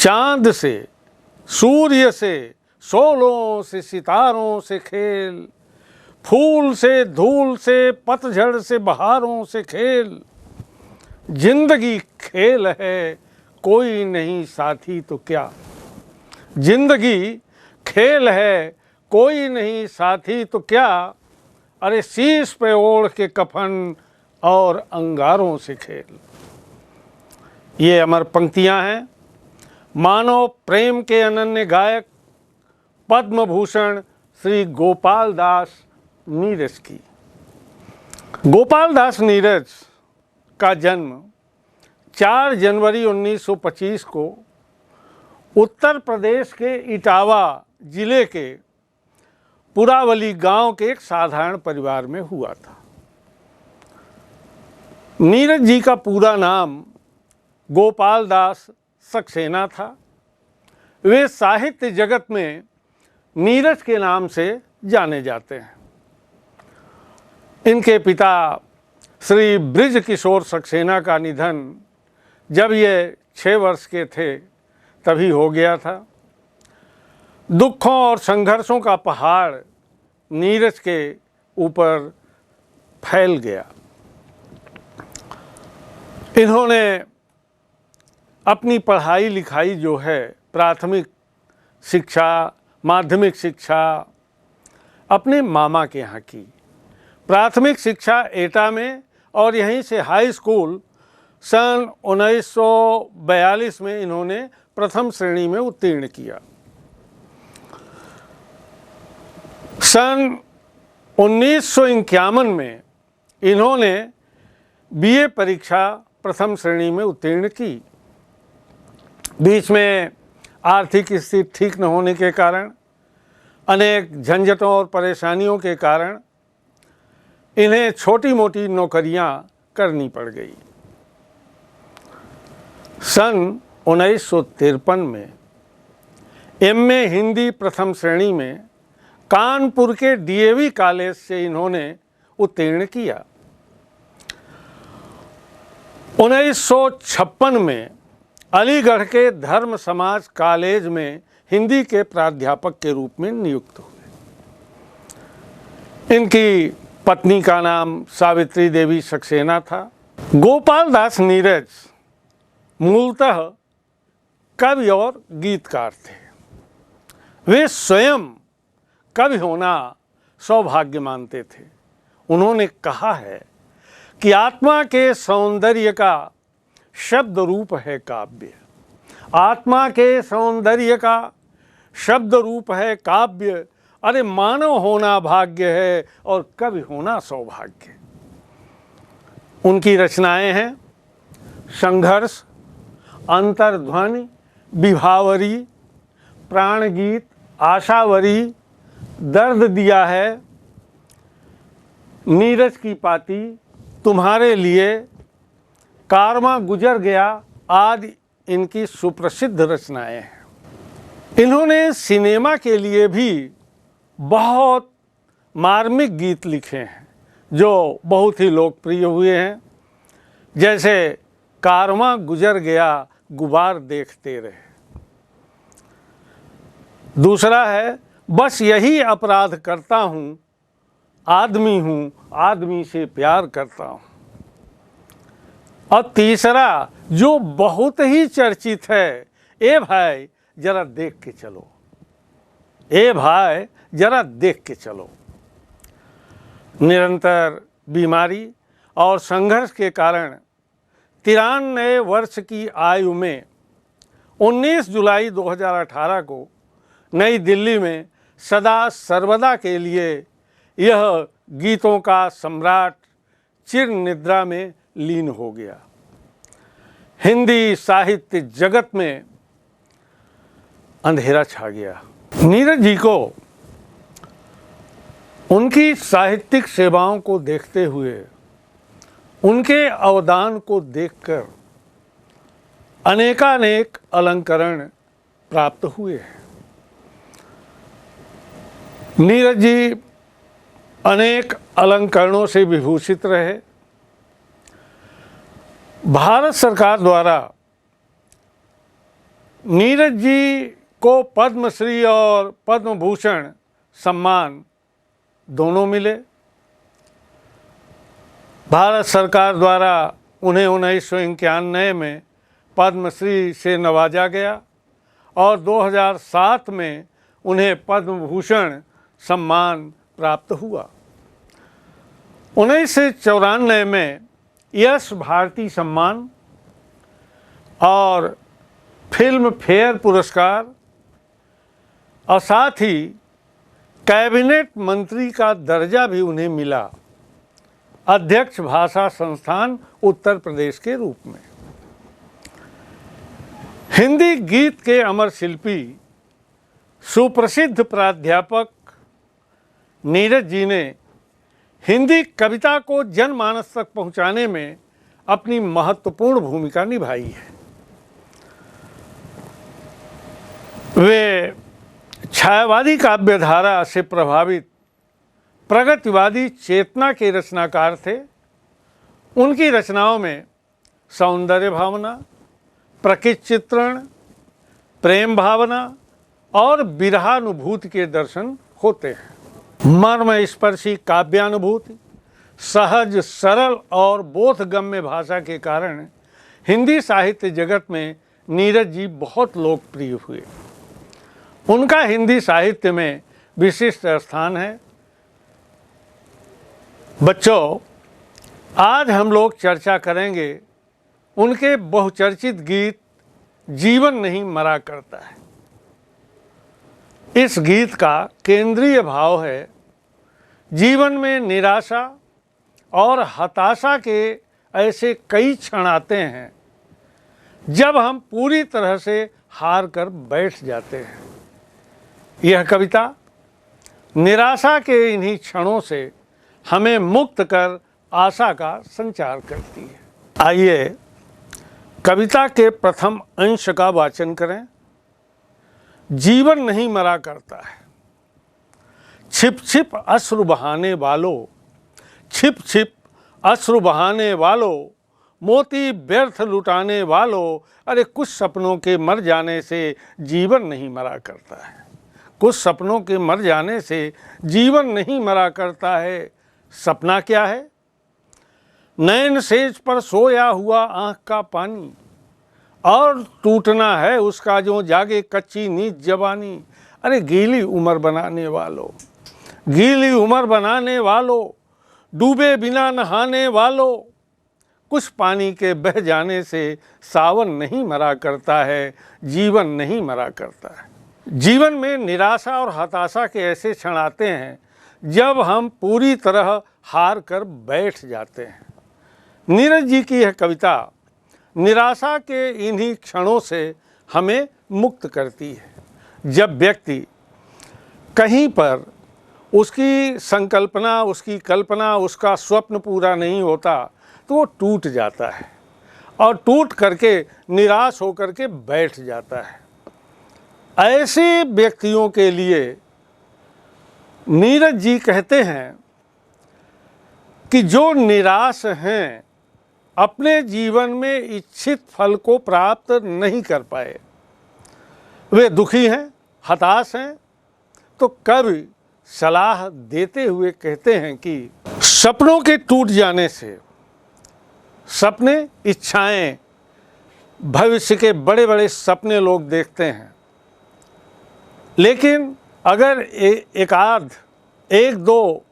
चांद से, सूर्य से, सोलों से, सितारों से खेल, फूल से, धूल से, पतझड़ से, बहारों से खेल। जिंदगी खेल है, कोई नहीं साथी तो क्या। जिंदगी खेल है, कोई नहीं साथी तो क्या। अरे शीश पे ओढ़ के कफन और अंगारों से खेल। ये अमर पंक्तियां हैं मानव प्रेम के अनन्य गायक पद्म भूषण श्री गोपाल दास नीरज की। गोपाल दास नीरज का जन्म 4 जनवरी 1925 को उत्तर प्रदेश के इटावा जिले के पुरावली गांव के एक साधारण परिवार में हुआ था। नीरज जी का पूरा नाम गोपाल दास सक्सेना था। वे साहित्य जगत में नीरज के नाम से जाने जाते हैं। इनके पिता श्री बृज किशोर सक्सेना का निधन जब ये 6 वर्ष के थे तभी हो गया था। दुखों और संघर्षों का पहाड़ नीरज के ऊपर फैल गया। इन्होंने अपनी पढ़ाई लिखाई जो है, प्राथमिक शिक्षा, माध्यमिक शिक्षा अपने मामा के यहाँ की। प्राथमिक शिक्षा एटा में और यहीं से हाई स्कूल सन 1942 में इन्होंने प्रथम श्रेणी में उत्तीर्ण किया। सन 1951 में इन्होंने बीए परीक्षा प्रथम श्रेणी में उत्तीर्ण की। बीच में आर्थिक स्थिति ठीक न होने के कारण, अनेक झंझटों और परेशानियों के कारण इन्हें छोटी मोटी नौकरियां करनी पड़ गई। सन 1953 में एमए हिंदी प्रथम श्रेणी में कानपुर के डीएवी कॉलेज से इन्होंने उत्तीर्ण किया। 1956 में अलीगढ़ के धर्म समाज कॉलेज में हिंदी के प्राध्यापक के रूप में नियुक्त हुए। इनकी पत्नी का नाम सावित्री देवी सक्सेना था। गोपाल दास नीरज मूलतः कवि और गीतकार थे। वे स्वयं कवि होना सौभाग्य मानते थे। उन्होंने कहा है कि आत्मा के सौंदर्य का शब्द रूप है काव्य। आत्मा के सौंदर्य का शब्द रूप है काव्य। अरे मानव होना भाग्य है और कवि होना सौभाग्य। उनकी रचनाएं हैं संघर्ष, अंतर्ध्वनि, विभावरी, प्राणगीत, आशावरी, दर्द दिया है, नीरज की पाती, तुम्हारे लिए, कारवां गुजर गया आदि इनकी सुप्रसिद्ध रचनाएं हैं। इन्होंने सिनेमा के लिए भी बहुत मार्मिक गीत लिखे हैं जो बहुत ही लोकप्रिय हुए हैं, जैसे कारवां गुजर गया गुबार देखते रहे। दूसरा है बस यही अपराध करता हूँ, आदमी से प्यार करता हूँ। और तीसरा जो बहुत ही चर्चित है, ए भाई जरा देख के चलो, ए भाई जरा देख के चलो। निरंतर बीमारी और संघर्ष के कारण 93 वर्ष की आयु में 19 जुलाई 2018 को नई दिल्ली में सदा सर्वदा के लिए यह गीतों का सम्राट चिर निद्रा में लीन हो गया। हिंदी साहित्य जगत में अंधेरा छा गया। नीरज जी को उनकी साहित्यिक सेवाओं को देखते हुए, उनके अवदान को देखकर अनेकानेक अलंकरण प्राप्त हुए हैं। नीरज जी अनेक अलंकरणों से विभूषित रहे। भारत सरकार द्वारा नीरज जी को पद्मश्री और पद्म भूषण सम्मान दोनों मिले। भारत सरकार द्वारा उन्हें 1991 में पद्मश्री से नवाजा गया और 2007 में उन्हें पद्म भूषण सम्मान प्राप्त हुआ। 1994 में यश भारती सम्मान और फिल्म फेयर पुरस्कार और साथ ही कैबिनेट मंत्री का दर्जा भी उन्हें मिला, अध्यक्ष भाषा संस्थान उत्तर प्रदेश के रूप में। हिंदी गीत के अमर शिल्पी सुप्रसिद्ध प्राध्यापक नीरज जी ने हिंदी कविता को जनमानस तक पहुंचाने में अपनी महत्वपूर्ण भूमिका निभाई है। वे छायावादी काव्यधारा से प्रभावित प्रगतिवादी चेतना के रचनाकार थे। उनकी रचनाओं में सौंदर्य भावना, प्रकृति चित्रण, प्रेम भावना और विरहानुभूति के दर्शन होते हैं। मर्म स्पर्शी काव्यानुभूति, सहज, सरल और बोधगम्य भाषा के कारण हिंदी साहित्य जगत में नीरज जी बहुत लोकप्रिय हुए। उनका हिंदी साहित्य में विशिष्ट स्थान है। बच्चों, आज हम लोग चर्चा करेंगे उनके बहुचर्चित गीत जीवन नहीं मरा करता है। इस गीत का केंद्रीय भाव है, जीवन में निराशा और हताशा के ऐसे कई क्षण आते हैं जब हम पूरी तरह से हार कर बैठ जाते हैं। यह कविता निराशा के इन्हीं क्षणों से हमें मुक्त कर आशा का संचार करती है। आइए कविता के प्रथम अंश का वाचन करें। जीवन नहीं मरा करता है, छिप छिप अश्रु बहाने वालों, छिप छिप अश्रु बहाने वालों, मोती व्यर्थ लुटाने वालों। अरे कुछ सपनों के मर जाने से जीवन नहीं मरा करता है, कुछ सपनों के मर जाने से जीवन नहीं मरा करता है। सपना क्या है? नैन सेज पर सोया हुआ आँख का पानी, और टूटना है उसका जो जागे कच्ची नीच जवानी। अरे गीली उम्र बनाने वालों, गीली उम्र बनाने वालों, डूबे बिना नहाने वालों। कुछ पानी के बह जाने से सावन नहीं मरा करता है, जीवन नहीं मरा करता है। जीवन में निराशा और हताशा के ऐसे क्षण आते हैं जब हम पूरी तरह हार कर बैठ जाते हैं। नीरज जी की यह कविता निराशा के इन्हीं क्षणों से हमें मुक्त करती है। जब व्यक्ति कहीं पर उसकी संकल्पना, उसकी कल्पना, उसका स्वप्न पूरा नहीं होता तो वो टूट जाता है और टूट करके निराश होकर के बैठ जाता है। ऐसे व्यक्तियों के लिए नीरज जी कहते हैं कि जो निराश हैं, अपने जीवन में इच्छित फल को प्राप्त नहीं कर पाए, वे दुखी हैं, हताश हैं, तो कवि सलाह देते हुए कहते हैं कि सपनों के टूट जाने से, सपने, इच्छाएं, भविष्य के बड़े बड़े सपने लोग देखते हैं, लेकिन अगर एक दो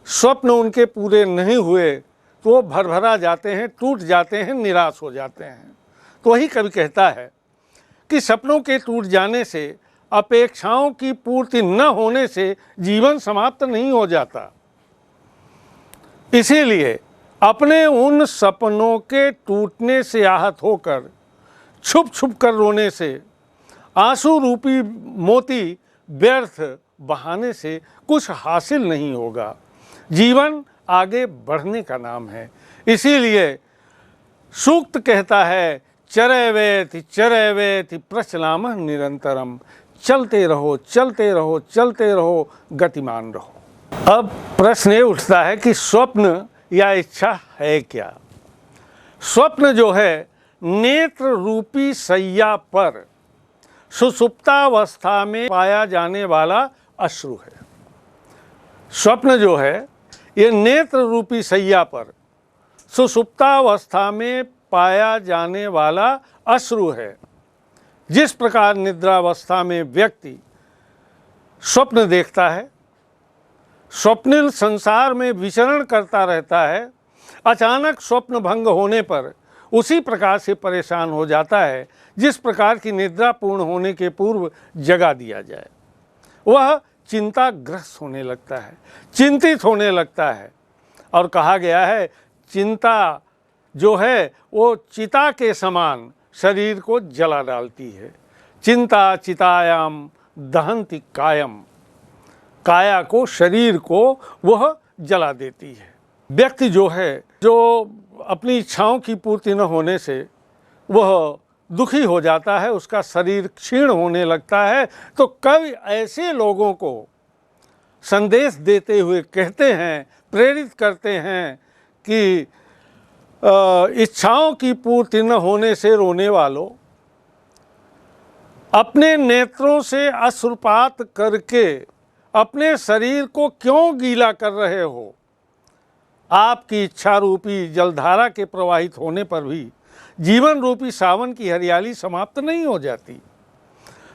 स्वप्न उनके पूरे नहीं हुए तो वो भरभरा जाते हैं, टूट जाते हैं, निराश हो जाते हैं। तो वही कवि कहता है कि सपनों के टूट जाने से, अपेक्षाओं की पूर्ति न होने से जीवन समाप्त नहीं हो जाता। इसीलिए अपने उन सपनों के टूटने से आहत होकर छुप छुप कर रोने से, आंसू रूपी मोती व्यर्थ बहाने से कुछ हासिल नहीं होगा। जीवन आगे बढ़ने का नाम है। इसीलिए सूक्त कहता है, चरैवेति प्रचलामः निरंतरम। चलते रहो, चलते रहो, चलते रहो, गतिमान रहो। अब प्रश्न ये उठता है कि स्वप्न या इच्छा है क्या? स्वप्न जो है, नेत्र रूपी सैया पर सुषुप्तावस्था में पाया जाने वाला अश्रु है। स्वप्न जो है ये नेत्र रूपी शैया पर सुषुप्तावस्था में पाया जाने वाला अश्रु है। जिस प्रकार निद्रावस्था में व्यक्ति स्वप्न देखता है, स्वप्निल संसार में विचरण करता रहता है, अचानक स्वप्न भंग होने पर उसी प्रकार से परेशान हो जाता है जिस प्रकार की निद्रा पूर्ण होने के पूर्व जगा दिया जाए। वह चिंताग्रस्त होने लगता है, चिंतित होने लगता है। और कहा गया है चिंता जो है वो चिता के समान शरीर को जला डालती है। चिंता चितायाम दहंती कायम, काया को, शरीर को वह जला देती है। व्यक्ति जो है जो अपनी इच्छाओं की पूर्ति न होने से वह दुखी हो जाता है, उसका शरीर क्षीण होने लगता है। तो कवि ऐसे लोगों को संदेश देते हुए कहते हैं, प्रेरित करते हैं कि इच्छाओं की पूर्ति न होने से रोने वालों, अपने नेत्रों से अश्रुपात करके अपने शरीर को क्यों गीला कर रहे हो? आपकी इच्छा रूपी जलधारा के प्रवाहित होने पर भी जीवन रूपी सावन की हरियाली समाप्त नहीं हो जाती।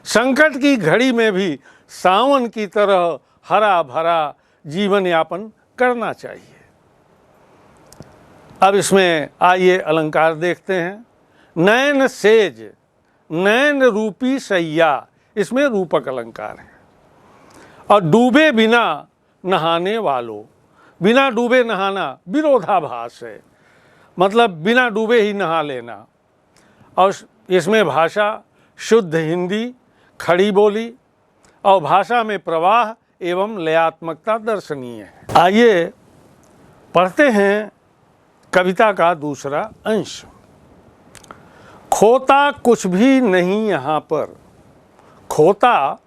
संकट की घड़ी में भी सावन की तरह हरा भरा जीवन यापन करना चाहिए। अब इसमें आइए अलंकार देखते हैं। नयन सेज, नयन रूपी शैया, इसमें रूपक अलंकार है। और डूबे बिना नहाने वालों, बिना डूबे नहाना विरोधाभास है, मतलब बिना डूबे ही नहा लेना। और इसमें भाषा शुद्ध हिंदी, खड़ी बोली और भाषा में प्रवाह एवं लयात्मकता दर्शनीय है। आइए पढ़ते हैं कविता का दूसरा अंश। खोता कुछ भी नहीं यहाँ पर, खोता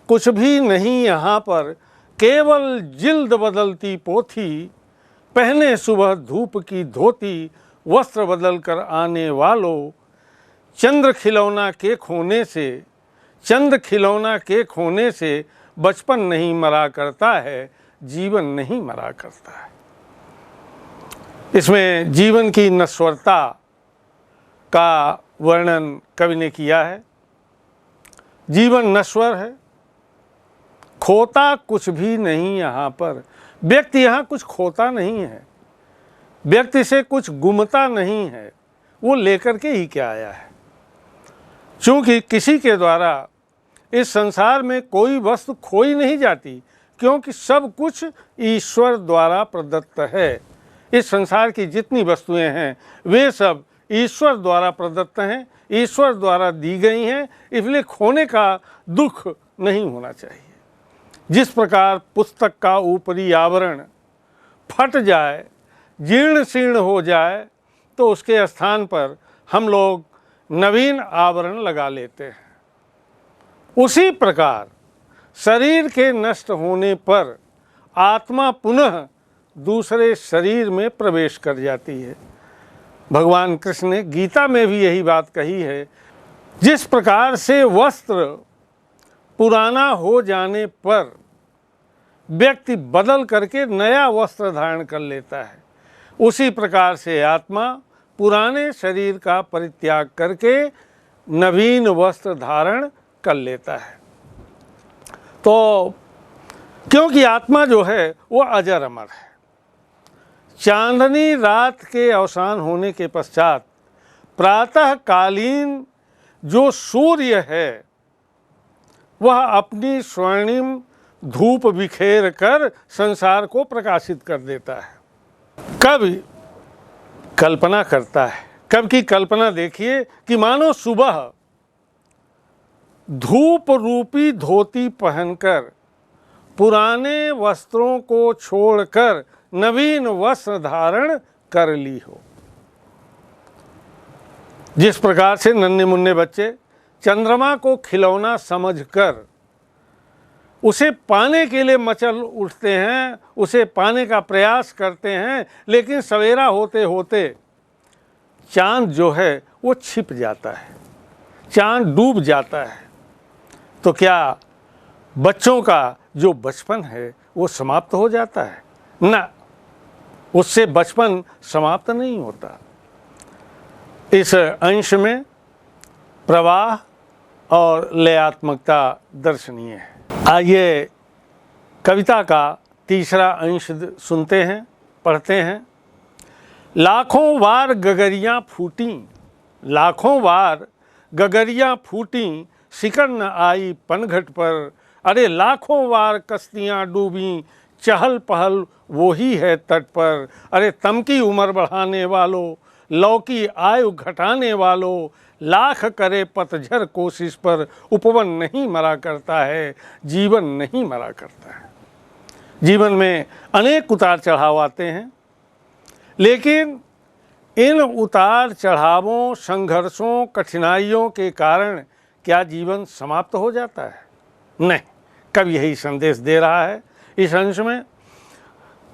कुछ भी नहीं यहाँ पर, केवल जिल्द बदलती पोथी, पहने सुबह धूप की धोती, वस्त्र बदल कर आने वालों, चंद्र खिलौना के खोने से, चंद खिलौना के खोने से बचपन नहीं मरा करता है, जीवन नहीं मरा करता है। इसमें जीवन की नश्वरता का वर्णन कवि ने किया है। जीवन नश्वर है, खोता कुछ भी नहीं यहाँ पर। व्यक्ति यहाँ कुछ खोता नहीं है, व्यक्ति से कुछ गुमता नहीं है, वो लेकर के ही क्या आया है। चूँकि किसी के द्वारा इस संसार में कोई वस्तु खोई नहीं जाती, क्योंकि सब कुछ ईश्वर द्वारा प्रदत्त है। इस संसार की जितनी वस्तुएं हैं वे सब ईश्वर द्वारा प्रदत्त हैं, ईश्वर द्वारा दी गई हैं, इसलिए खोने का दुख नहीं होना चाहिए। जिस प्रकार पुस्तक का ऊपरी आवरण फट जाए, जीर्ण शीर्ण हो जाए, तो उसके स्थान पर हम लोग नवीन आवरण लगा लेते हैं। उसी प्रकार शरीर के नष्ट होने पर आत्मा पुनः दूसरे शरीर में प्रवेश कर जाती है। भगवान कृष्ण ने गीता में भी यही बात कही है। जिस प्रकार से वस्त्र पुराना हो जाने पर व्यक्ति बदल करके नया वस्त्र धारण कर लेता है, उसी प्रकार से आत्मा पुराने शरीर का परित्याग करके नवीन वस्त्र धारण कर लेता है। तो क्योंकि आत्मा जो है वो अजर अमर है। चांदनी रात के अवसान होने के पश्चात प्रातःकालीन जो सूर्य है वह अपनी स्वर्णिम धूप बिखेर कर संसार को प्रकाशित कर देता है। कवि कल्पना करता है, कवि की कल्पना देखिए कि मानो सुबह धूप रूपी धोती पहनकर पुराने वस्त्रों को छोड़कर नवीन वस्त्र धारण कर ली हो। जिस प्रकार से नन्हे मुन्ने बच्चे चंद्रमा को खिलौना समझकर उसे पाने के लिए मचल उठते हैं, उसे पाने का प्रयास करते हैं, लेकिन सवेरा होते होते चांद जो है वो छिप जाता है, चांद डूब जाता है। तो क्या बच्चों का जो बचपन है वो समाप्त हो जाता है? ना, उससे बचपन समाप्त नहीं होता। इस अंश में प्रवाह और लयात्मकता दर्शनीय है। आइए कविता का तीसरा अंश सुनते हैं, पढ़ते हैं। लाखों वार गगरियाँ फूटी, लाखों वार गगरियाँ फूटी, सिकड़ न आई पनघट पर। अरे लाखों वार कश्तियाँ डूबी, चहल पहल वो ही है तट पर। अरे तम की उम्र बढ़ाने वालों, लौकी आयु घटाने वालों, लाख करे पतझर कोशिश पर। उपवन नहीं मरा करता है, जीवन नहीं मरा करता है। जीवन में अनेक उतार चढ़ाव आते हैं, लेकिन इन उतार चढ़ावों, संघर्षों, कठिनाइयों के कारण क्या जीवन समाप्त हो जाता है? नहीं। कवि यही संदेश दे रहा है इस अंश में।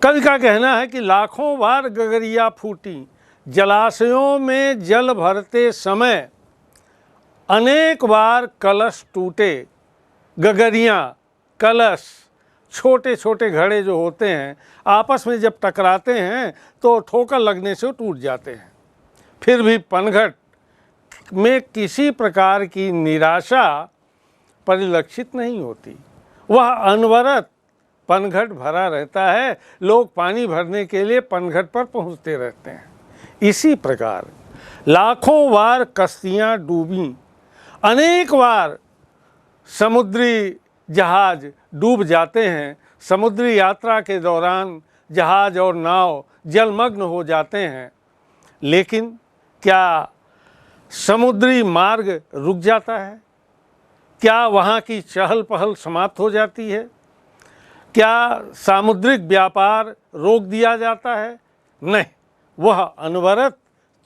कवि का कहना है कि लाखों बार गगरिया फूटी, जलाशयों में जल भरते समय अनेक बार कलश टूटे। गगरियाँ, कलश, छोटे छोटे घड़े जो होते हैं आपस में जब टकराते हैं तो ठोकर लगने से टूट जाते हैं। फिर भी पनघट में किसी प्रकार की निराशा परिलक्षित नहीं होती। वह अनवरत पनघट भरा रहता है। लोग पानी भरने के लिए पनघट पर पहुंचते रहते हैं। इसी प्रकार लाखों बार कश्तियाँ डूबी, अनेक बार समुद्री जहाज डूब जाते हैं। समुद्री यात्रा के दौरान जहाज और नाव जलमग्न हो जाते हैं, लेकिन क्या समुद्री मार्ग रुक जाता है? क्या वहाँ की चहल पहल समाप्त हो जाती है? क्या सामुद्रिक व्यापार रोक दिया जाता है? नहीं, वह अनवरत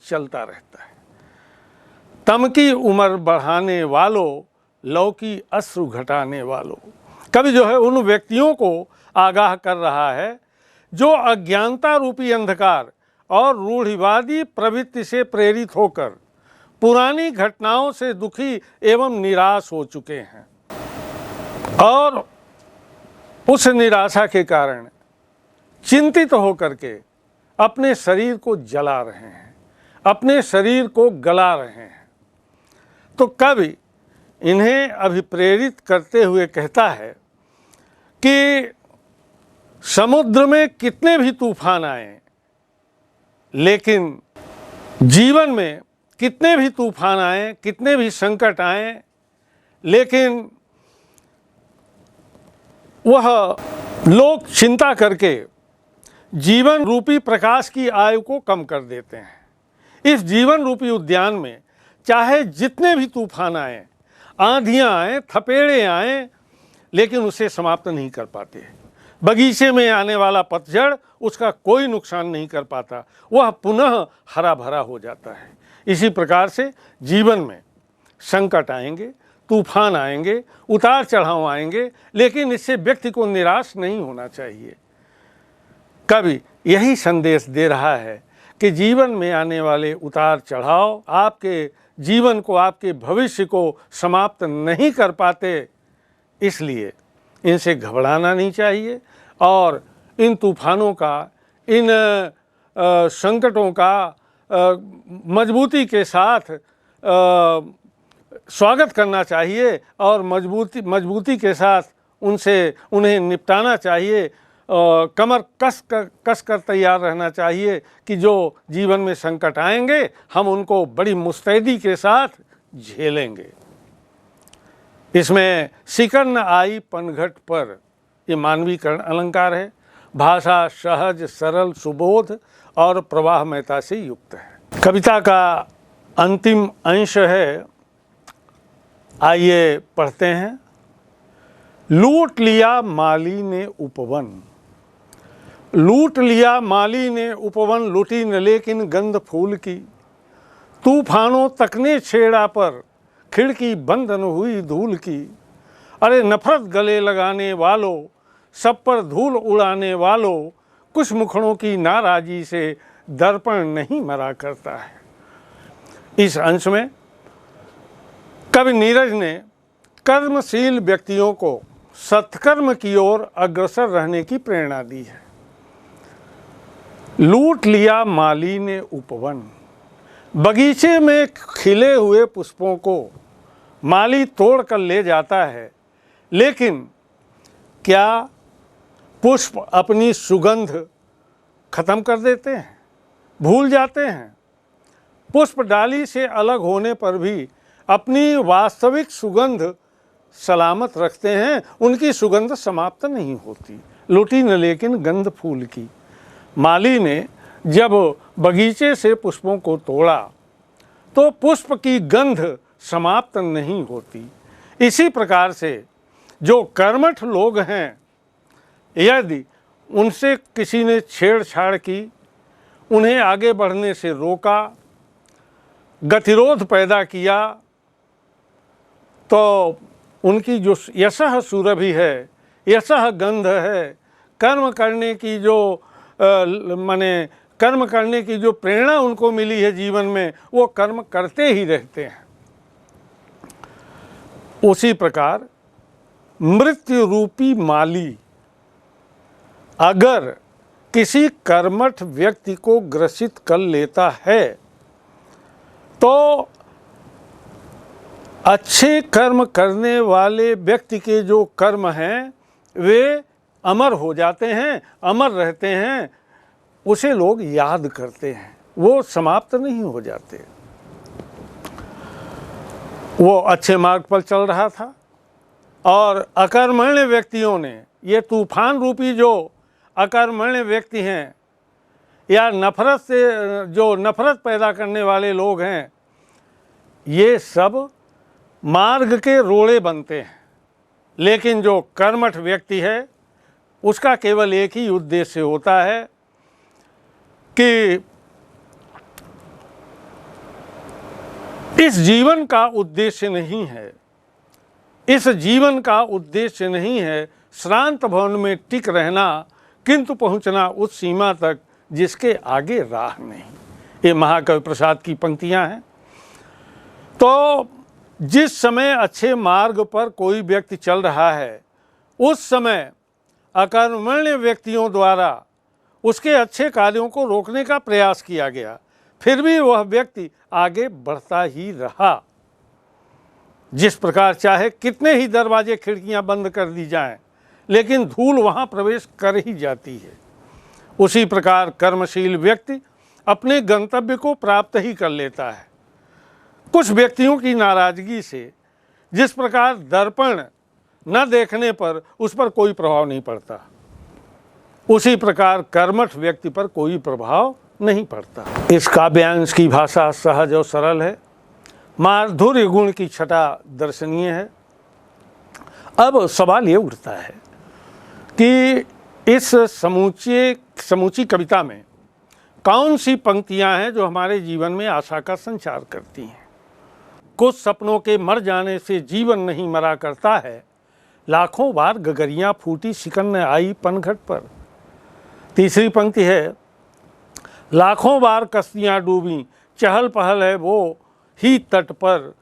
चलता रहता है। तम की उम्र बढ़ाने वालों, लौकी अश्रु घटाने वालों। कवि जो है उन व्यक्तियों को आगाह कर रहा है जो अज्ञानता रूपी अंधकार और रूढ़िवादी प्रवृत्ति से प्रेरित होकर पुरानी घटनाओं से दुखी एवं निराश हो चुके हैं और उस निराशा के कारण चिंतित होकर के अपने शरीर को जला रहे हैं, अपने शरीर को गला रहे हैं। तो कवि इन्हें अभिप्रेरित करते हुए कहता है कि समुद्र में कितने भी तूफान आए, लेकिन जीवन में कितने भी तूफान आए, कितने भी संकट आए, लेकिन वह लोग चिंता करके जीवन रूपी प्रकाश की आयु को कम कर देते हैं। इस जीवन रूपी उद्यान में चाहे जितने भी तूफान आए, आंधियाँ आए, थपेड़े आए, लेकिन उसे समाप्त नहीं कर पाते। बगीचे में आने वाला पतझड़ उसका कोई नुकसान नहीं कर पाता, वह पुनः हरा भरा हो जाता है। इसी प्रकार से जीवन में संकट आएंगे, तूफान आएंगे, उतार चढ़ाव आएंगे, लेकिन इससे व्यक्ति को निराश नहीं होना चाहिए। कवि यही संदेश दे रहा है कि जीवन में आने वाले उतार चढ़ाव आपके जीवन को, आपके भविष्य को समाप्त नहीं कर पाते, इसलिए इनसे घबराना नहीं चाहिए और इन तूफानों का, इन संकटों का मजबूती के साथ स्वागत करना चाहिए और मजबूती के साथ उन्हें निपटाना चाहिए। कमर कस कर तैयार रहना चाहिए कि जो जीवन में संकट आएंगे हम उनको बड़ी मुस्तैदी के साथ झेलेंगे। इसमें सिकड़ न आई पनघट पर, ये मानवीकरण अलंकार है। भाषा सहज, सरल, सुबोध और प्रवाहमयता से युक्त है। कविता का अंतिम अंश है, आइए पढ़ते हैं। लूट लिया माली ने उपवन, लूट लिया माली ने उपवन, लुटी न लेकिन गंध फूल की। तूफानों तक ने छेड़ा पर, खिड़की बंद न हुई धूल की। अरे नफरत गले लगाने वालों, सब पर धूल उड़ाने वालों, कुछ मुखड़ों की नाराजी से दर्पण नहीं मरा करता है। इस अंश में कवि नीरज ने कर्मशील व्यक्तियों को सत्कर्म की ओर अग्रसर रहने की प्रेरणा दी है। लूट लिया माली ने उपवन, बगीचे में खिले हुए पुष्पों को माली तोड़ कर ले जाता है, लेकिन क्या पुष्प अपनी सुगंध खत्म कर देते हैं, भूल जाते हैं? पुष्प डाली से अलग होने पर भी अपनी वास्तविक सुगंध सलामत रखते हैं, उनकी सुगंध समाप्त नहीं होती। लुटी न लेकिन गंध फूल की। माली ने जब बगीचे से पुष्पों को तोड़ा तो पुष्प की गंध समाप्त नहीं होती। इसी प्रकार से जो कर्मठ लोग हैं, यदि उनसे किसी ने छेड़छाड़ की, उन्हें आगे बढ़ने से रोका, गतिरोध पैदा किया, तो उनकी जो यशः सुरभि है, यशः गंध है, कर्म करने की जो कर्म करने की जो प्रेरणा उनको मिली है जीवन में, वो कर्म करते ही रहते हैं। उसी प्रकार मृत्यु रूपी माली अगर किसी कर्मठ व्यक्ति को ग्रसित कर लेता है तो अच्छे कर्म करने वाले व्यक्ति के जो कर्म हैं वे अमर हो जाते हैं, अमर रहते हैं, उसे लोग याद करते हैं, वो समाप्त नहीं हो जाते। वो अच्छे मार्ग पर चल रहा था और अकर्मण्य व्यक्तियों ने, ये तूफान रूपी जो अकर्मण्य व्यक्ति हैं या नफरत से जो नफरत पैदा करने वाले लोग हैं, ये सब मार्ग के रोड़े बनते हैं। लेकिन जो कर्मठ व्यक्ति है उसका केवल एक ही उद्देश्य होता है कि इस जीवन का उद्देश्य नहीं है, इस जीवन का उद्देश्य नहीं है श्रांत भवन में टिक रहना, किंतु पहुंचना उस सीमा तक जिसके आगे राह नहीं। ये महाकवि प्रसाद की पंक्तियां हैं। तो जिस समय अच्छे मार्ग पर कोई व्यक्ति चल रहा है, उस समय अकर्मण्य व्यक्तियों द्वारा उसके अच्छे कार्यों को रोकने का प्रयास किया गया, फिर भी वह व्यक्ति आगे बढ़ता ही रहा। जिस प्रकार चाहे कितने ही दरवाजे खिड़कियां बंद कर दी जाएं, लेकिन धूल वहां प्रवेश कर ही जाती है। उसी प्रकार कर्मशील व्यक्ति अपने गंतव्य को प्राप्त ही कर लेता है। कुछ व्यक्तियों की नाराजगी से जिस प्रकार दर्पण न देखने पर उस पर कोई प्रभाव नहीं पड़ता, उसी प्रकार कर्मठ व्यक्ति पर कोई प्रभाव नहीं पड़ता। इस काव्यांश की भाषा सहज और सरल है, माधुर्य गुण की छटा दर्शनीय है। अब सवाल ये उठता है कि इस समूची कविता में कौन सी पंक्तियां हैं जो हमारे जीवन में आशा का संचार करती हैं। कुछ सपनों के मर जाने से जीवन नहीं मरा करता है, लाखों बार गगरियां फूटी सिकन न आई पनघट पर। तीसरी पंक्ति है, लाखों बार कश्तियां डूबी चहल पहल है वो ही तट पर।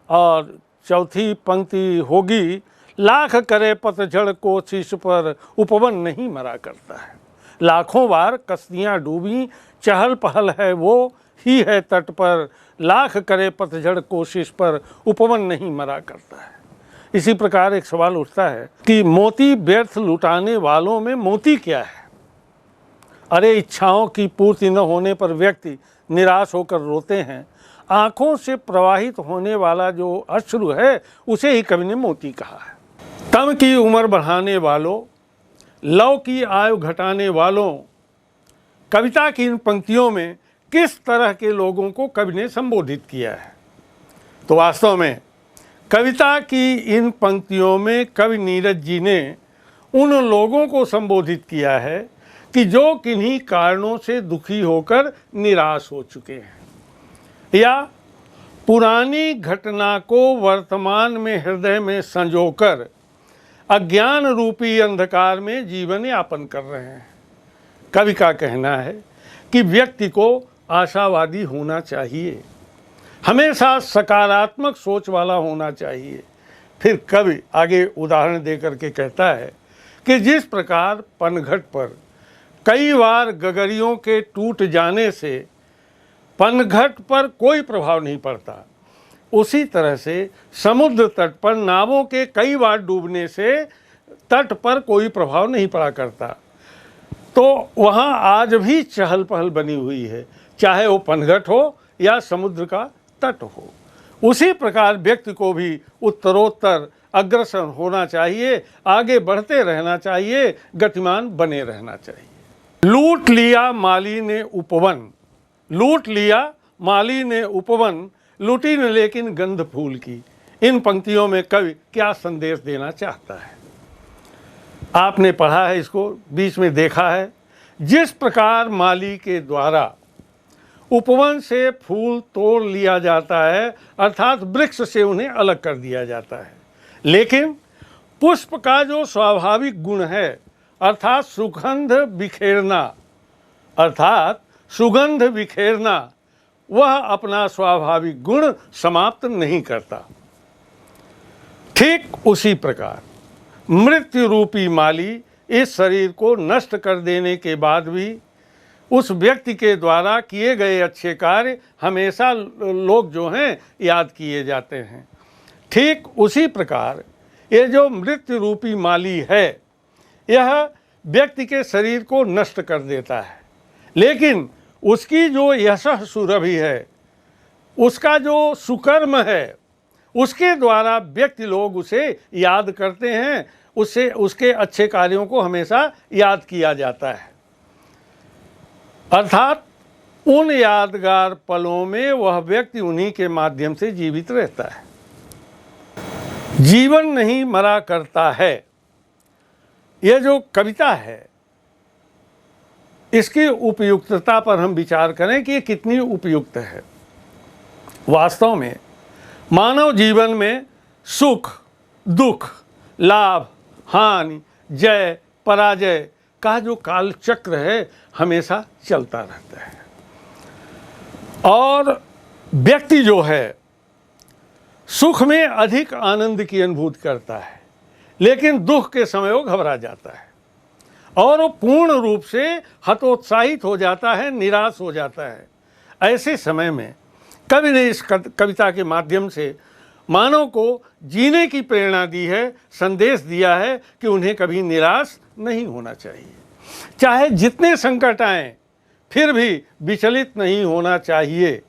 और चौथी पंक्ति होगी, लाख करे पतझड़ कोशिश पर उपवन नहीं मरा करता है। लाखों बार कश्तियां डूबी चहल पहल है वो ही है तट पर, लाख करे पतझड़ कोशिश पर उपवन नहीं मरा करता है। इसी प्रकार एक सवाल उठता है कि मोती व्यर्थ लुटाने वालों में मोती क्या है। अरे इच्छाओं की पूर्ति न होने पर व्यक्ति निराश होकर रोते हैं। आंखों से प्रवाहित होने वाला जो अश्रु है उसे ही कवि ने मोती कहा है। तम की उम्र बढ़ाने वालों, लव की आयु घटाने वालों, कविता की इन पंक्तियों में किस तरह के लोगों को कवि ने संबोधित किया है। तो वास्तव में कविता की इन पंक्तियों में कवि नीरज जी ने उन लोगों को संबोधित किया है कि जो किन्हीं कारणों से दुखी होकर निराश हो चुके हैं या पुरानी घटना को वर्तमान में हृदय में संजोकर अज्ञान रूपी अंधकार में जीवन यापन कर रहे हैं। कवि का कहना है कि व्यक्ति को आशावादी होना चाहिए, हमेशा सकारात्मक सोच वाला होना चाहिए, फिर कवि आगे उदाहरण दे करके कहता है कि जिस प्रकार पनघट पर कई बार गगरियों के टूट जाने से पनघट पर कोई प्रभाव नहीं पड़ता, उसी तरह से समुद्र तट पर नावों के कई बार डूबने से तट पर कोई प्रभाव नहीं पड़ा करता। तो वहाँ आज भी चहल पहल बनी हुई है, चाहे वो पनघट हो या समुद्र का तट हो। उसी प्रकार व्यक्ति को भी उत्तरोत्तर अग्रसर होना चाहिए, आगे बढ़ते रहना चाहिए, गतिमान बने रहना चाहिए। लूट लिया माली ने उपवन, लूट लिया माली ने उपवन, लूटी न लेकिन गंध फूल की। इन पंक्तियों में कवि क्या संदेश देना चाहता है? आपने पढ़ा है, इसको बीच में देखा है। जिस प्रकार माली के द्वारा उपवन से फूल तोड़ लिया जाता है, अर्थात वृक्ष से उन्हें अलग कर दिया जाता है, लेकिन पुष्प का जो स्वाभाविक गुण है अर्थात सुगंध बिखेरना, वह अपना स्वाभाविक गुण समाप्त नहीं करता। ठीक उसी प्रकार मृत्यु रूपी माली इस शरीर को नष्ट कर देने के बाद भी उस व्यक्ति के द्वारा किए गए अच्छे कार्य हमेशा लोग जो हैं याद किए जाते हैं। ठीक उसी प्रकार ये जो मृत्यु रूपी माली है, यह व्यक्ति के शरीर को नष्ट कर देता है, लेकिन उसकी जो यशः सुरभि है, उसका जो सुकर्म है, उसके द्वारा व्यक्ति लोग उसे याद करते हैं, उससे उसके अच्छे कार्यों को हमेशा याद किया जाता है। अर्थात उन यादगार पलों में वह व्यक्ति उन्हीं के माध्यम से जीवित रहता है। जीवन नहीं मरा करता है, यह जो कविता है इसकी उपयुक्तता पर हम विचार करें कि ये कितनी उपयुक्त है। वास्तव में मानव जीवन में सुख दुख, लाभ हानि, जय पराजय का जो काल चक्र है हमेशा चलता रहता है, और व्यक्ति जो है सुख में अधिक आनंद की अनुभूति करता है, लेकिन दुख के समय वो घबरा जाता है और वो पूर्ण रूप से हतोत्साहित हो जाता है, निराश हो जाता है। ऐसे समय में कवि ने इस कविता के माध्यम से मानव को जीने की प्रेरणा दी है, संदेश दिया है कि उन्हें कभी निराश नहीं होना चाहिए। चाहे जितने संकट आएं, फिर भी विचलित नहीं होना चाहिए।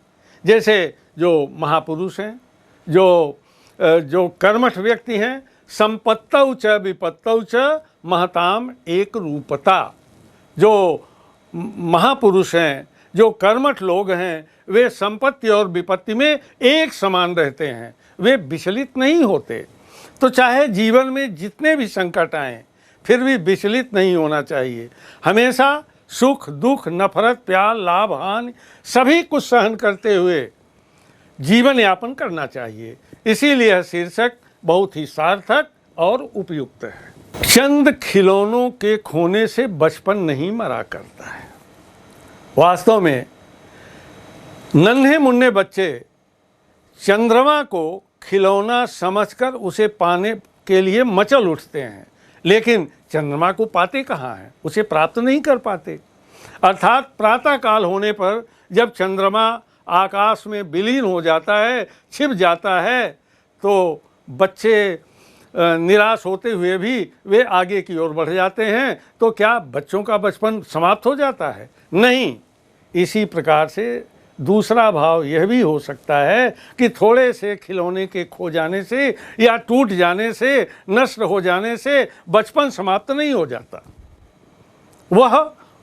जैसे जो महापुरुष हैं, जो कर्मठ व्यक्ति हैं, संपत्तौ च विपत्तौ च महताम एक रूपता। जो महापुरुष हैं, जो कर्मठ लोग हैं, वे संपत्ति और विपत्ति में एक समान रहते हैं, वे विचलित नहीं होते। तो चाहे जीवन में जितने भी संकट आएं, फिर भी विचलित नहीं होना चाहिए। हमेशा सुख दुख, नफरत प्यार, लाभ हानि सभी कुछ सहन करते हुए जीवन यापन करना चाहिए। इसीलिए यह शीर्षक बहुत ही सार्थक और उपयुक्त है। चंद खिलौनों के खोने से बचपन नहीं मरा करता है। वास्तव में नन्हे मुन्ने बच्चे चंद्रमा को खिलौना समझकर उसे पाने के लिए मचल उठते हैं, लेकिन चंद्रमा को पाते कहाँ हैं, उसे प्राप्त नहीं कर पाते। अर्थात प्रातः काल होने पर जब चंद्रमा आकाश में विलीन हो जाता है, छिप जाता है, तो बच्चे निराश होते हुए भी वे आगे की ओर बढ़ जाते हैं। तो क्या बच्चों का बचपन समाप्त हो जाता है? नहीं। इसी प्रकार से दूसरा भाव यह भी हो सकता है कि थोड़े से खिलौने के खो जाने से या टूट जाने से, नष्ट हो जाने से बचपन समाप्त नहीं हो जाता, वह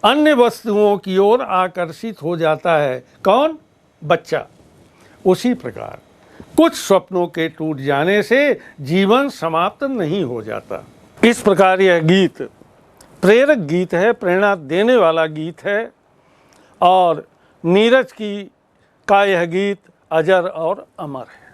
अन्य वस्तुओं की ओर आकर्षित हो जाता है। कौन? बच्चा। उसी प्रकार कुछ स्वप्नों के टूट जाने से जीवन समाप्त नहीं हो जाता। इस प्रकार यह गीत प्रेरक गीत है, प्रेरणा देने वाला गीत है, और नीरज का यह गीत अजर और अमर है।